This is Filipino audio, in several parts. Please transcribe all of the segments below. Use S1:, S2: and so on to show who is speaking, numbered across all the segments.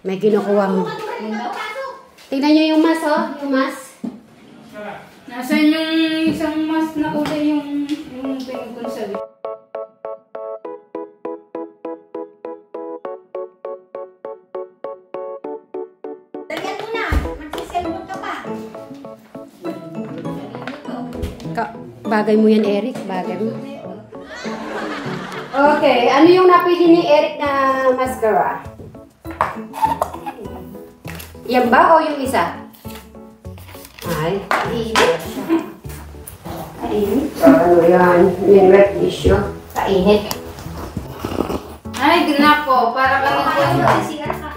S1: May kinukuha mo. Tingnan nyo yung mas, oh. Yung mas.
S2: Nasaan yung isang mas na kulay yung pinagkonsabi?
S3: Lagyan mo na. Magsiselfon ka pa.
S1: Bagay mo yan, Eric. Bagay mo. Okay. Ano yung napili ni Eric na mascara? Yan ba o yung isa? Ay, kainit siya. Kainit. Ano yan? Yung wet tissue. Kainit.
S2: Ay, ginapo. Para ka lang yung
S3: CR ka.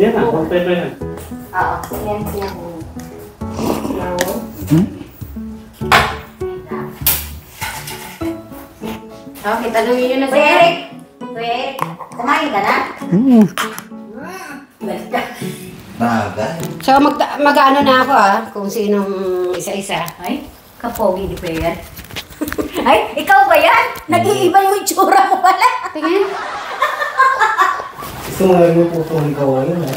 S4: Yan na, kompay pa yan.
S1: Oo. Yan siya. Okay, tanungin nyo na si Eric.
S3: Wait, kumain ka na?
S4: Bagay.
S1: So, mag-ano na ako kung sinong isa-isa.
S3: Ay, kapogi ni Peyer. Ay, ikaw ba yan? Nag-iiba yung itsura mo pala.
S1: Tingin.
S4: Gusto mo lang yung pupong ikaw ngayon, ha?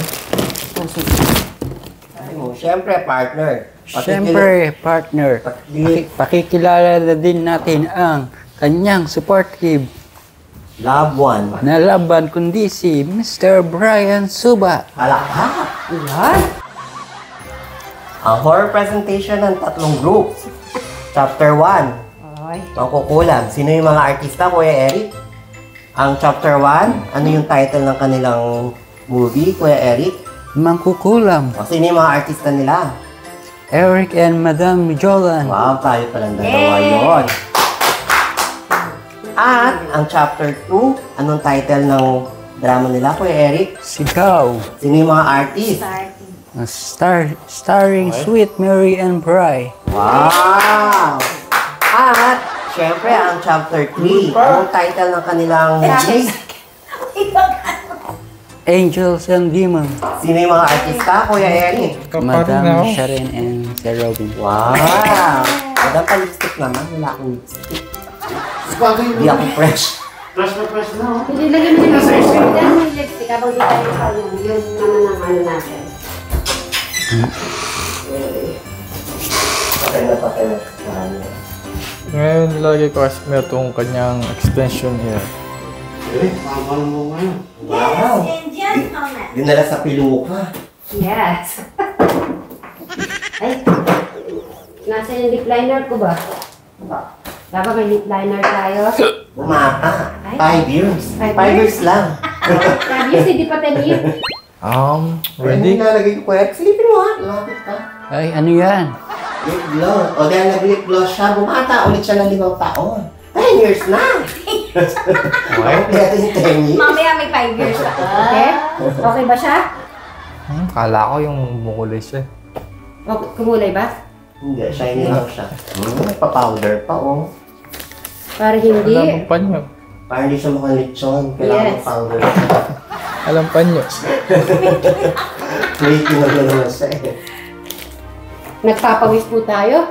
S4: Siyempre, partner.
S5: Siyempre, partner. Pakikilala na din natin ang kanyang supportive
S4: Love one.
S5: na laban kundi si Mr. Brian Suba.
S4: Alakha.
S1: Yan.
S4: Ang horror presentation ng tatlong groups. Chapter 1.
S1: Ay.
S4: Mangkukulam. Sino yung mga artista, Kuya Eric? Ang chapter 1, ano yung title ng kanilang movie, Kuya Eric?
S5: Mangkukulam.
S4: O, sino yung mga artista nila?
S5: Eric and Madam Jolan.
S4: Wow, tayo palang dalawa yun. At ang chapter 2, anong title ng drama nila, Kuya Eric?
S5: Sigaw.
S4: Sino yung mga artist?
S5: Starring Sweet Mary and Bry.
S4: Wow! At, syempre, ang chapter 3, anong title ng kanilang movie?
S5: Angels and Demons.
S4: Sino yung mga artista, Kuya Eric?
S5: Madam Sharon and Sir Robin.
S4: Wow! Madam pa lipstick naman, wala akong lipstick. Hindi ako fresh.
S1: Hindi, lagyan mo yung lipstick. Lagyan mo yung lipstick habang di tayo sa yung naman ang ano natin.
S4: Patay na.
S6: Ngayon nilagay ko kasi itong kanyang extension here.
S4: Wow!
S3: And gentlemen.
S4: Dinala sa piluka.
S1: Yes. Ay, nasa yung lip liner ko ba? Dapat may lip liner tayo.
S4: Bumata.
S1: Ay.
S4: 5 years.
S1: 5
S4: 5 years lang.
S1: Sabi yun, hindi pa 10 years.
S4: Ready?
S6: Ready?
S4: Nilalagay ko Kuya Eric. Silipin mo ha. Lapit ka.
S5: Ay, ano yan?
S4: Lip gloss. O dahil nag-lip gloss siya, bumata ulit siya ng 5 taon. 10 years na! Kaya ito yung 10 years.
S3: Mamaya may 5 years ka.
S1: Okay? Okay ba siya?
S6: Kala ko yung bumukulay siya.
S1: Okay, kumulay ba?
S4: Hindi, shiny lang siya. Nagpa-powder pa, oh.
S1: Para hindi.
S6: Alam pa nyo.
S4: Para hindi siya mukhang lechon. Kailangan
S1: Yes.
S4: powder.
S6: Alam pa nyo.
S4: May kinagano siya eh.
S1: Nagpapawis po tayo.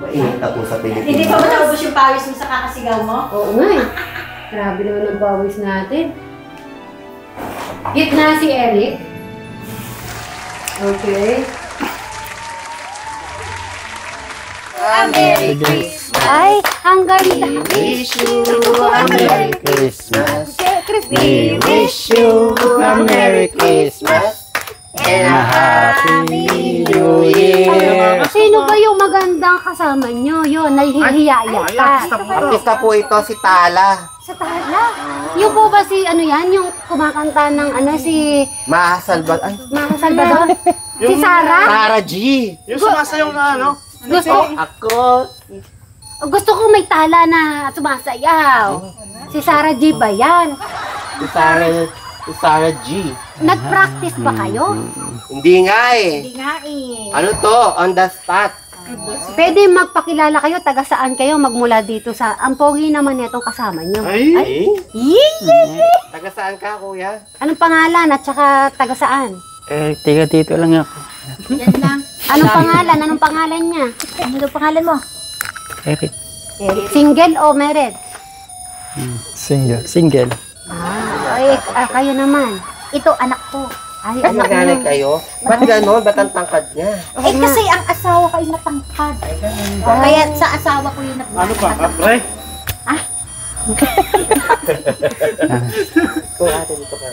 S4: Mainit na po sa Pilipinas.
S3: Hindi pa ba naubos yung pawis mo sa kakasigaw mo?
S1: Oo nga eh. Grabe naman ang pawis natin. Hit na si Eric. Okay.
S3: Merry Christmas.
S1: Ay, hanggang
S4: Wish you a
S5: Merry Christmas.
S1: We
S5: wish you a Merry Christmas and a Happy New Year.
S1: Sino ba yung magandang kasama nyo? Yun, nahihiya yata.
S4: Artista po ito, si Tala.
S1: Sa tala. Yung po ba si, ano yan, yung kumakanta ng ano, si
S4: Mahasalbat. Ay,
S1: Mga Salvador? Si Sarah?
S4: Sarah G.
S7: Yung sumasayong na ano?
S1: Gusto ko may tala na sumasayaw. Si Sarah G ba yan?
S4: Si Sarah G.
S1: Nag-practice ba kayo?
S4: Hindi nga eh.
S3: Hindi nga eh.
S4: Ano to? On the spot.
S1: Pwede magpakilala kayo, taga saan kayo magmula dito sa... Ang pogi naman itong kasama nyo.
S4: Ay?
S1: Yee!
S4: Taga saan ka, kuya?
S1: Anong pangalan at saka taga saan?
S5: Tiga dito lang ako.
S3: Yan lang.
S1: Anong pangalan? Anong pangalan niya?
S3: Ano pangalan mo?
S5: Eric.
S1: Single o married?
S6: Single.
S5: Single.
S1: Ah, Ay, kayo naman.
S3: Ito, anak ko.
S1: Ay,
S4: Ay, maglalay kayo? Ba't gano'n? Ba't ang tangkad niya?
S3: Eh, kasi ang asawa ko ay matangkad. Kaya sa asawa ko yung
S7: Ano pa, kapre?
S4: Kung ate dito ka.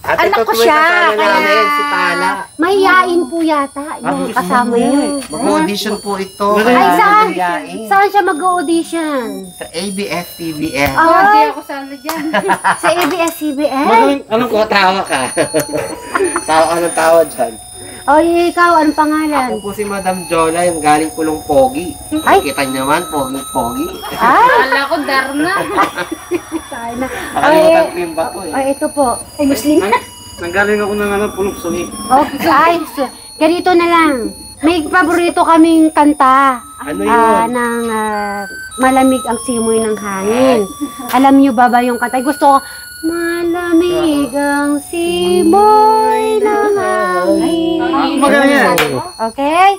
S4: Ate,
S3: Anak ko
S4: tutuloy
S3: siya,
S4: kasama
S3: kaya-
S4: namin, si Pala.
S1: mahihain po yata yung kasama niyo.
S4: Mag-audition po ito.
S1: Ay, saan?
S4: Mahihain.
S1: Saan siya mag-audition?
S4: Sa ABS-CBN.
S2: Hindi ako sana dyan.
S1: Sa ABS-CBN?
S4: Anong tawa ka? Tawa ka ng tawa dyan.
S1: Oy, ikaw, anong pangalan?
S4: Ako po si Madam Jola, yung galing pulong Pogi.
S1: Ay!
S4: Kita niyo naman, Pogi.
S1: Ay,
S2: Kala ko Darna.
S1: tayo na.
S4: Nakalimutan ko yung bato eh.
S1: Ay, ito po. Ay, Muslim.
S7: Nanggaling ako ng punong suhi.
S1: Okay, ay, ganito na lang. May paborito kaming kanta.
S4: Ano yun?
S1: Ng malamig ang simoy ng hangin. Alam niyo ba yung kanta? Gusto ko, malamig ang simoy ng hangin.
S7: Magaling yan.
S1: Okay?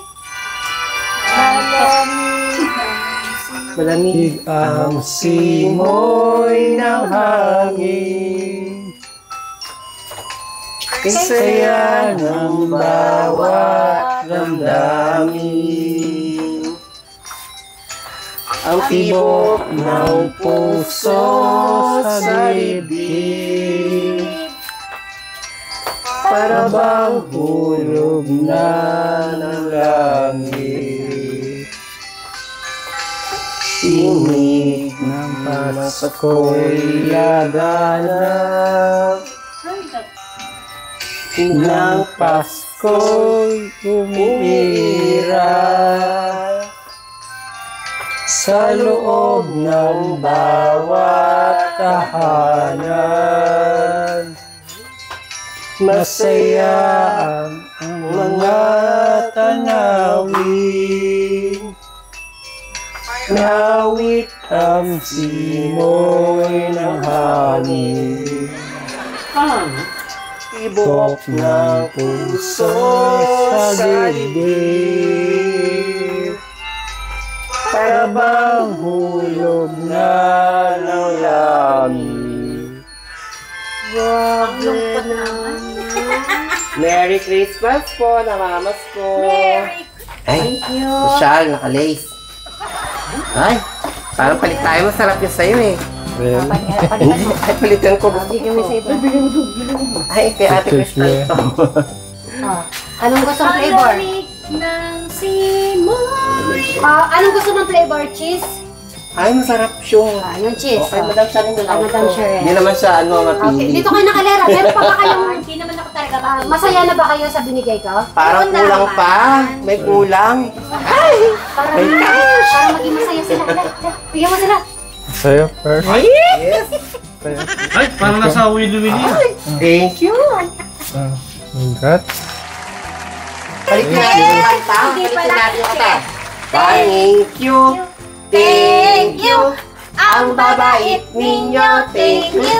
S4: Malamig
S6: Ang simoy ng hangin, saya ng bawat damdamin.
S4: ang tibok
S6: ng puso sa dibdib, para bang hulog na ng langit. Tinig ng Pasko'y laganap, ng Pasko'y umira, sa loob ng bawat tahanan. Masaya ang mga tanawin, nawit ang simoy ng hangin. Tibok ng puso sa dibdib, para bang hulog na ng langit.
S4: Merry Christmas po, namamas ko. Ay, social, naka-lace. Ay, parang palit tayo, masarap yun sa'yo eh.
S6: Well,
S4: Ay, palitan ko. Gusto
S1: Hindi kami sa iba.
S4: Ay, kay Ate Crystal to.
S1: Anong gusto ng flavor?
S3: ng simoy.
S1: Anong gusto ng flavor? Cheese?
S4: Ay, masarap siya.
S1: Yung cheese.
S4: Okay, Madam Sharon na lang.
S1: Madam Sharon.
S4: Hindi naman siya,
S1: Okay,
S4: mapili.
S1: dito kayo nakalera. Meron pa ba kayong...
S3: Hindi naman ako talaga
S1: masaya na ba kayo sa binigay ko?
S4: Parang kulang pa. May kulang.
S1: Para maging masaya sila. Bigyan mo sila.
S6: sa'yo first.
S4: Yes.
S6: Sa'yo.
S7: Ay, parang nasa Willy-Willy.
S4: Thank you.
S6: Congrats.
S4: Palitin natin yung kanta. Palitin natin yung kanta. Thank you. Thank you. Ang babait ninyo. Thank you.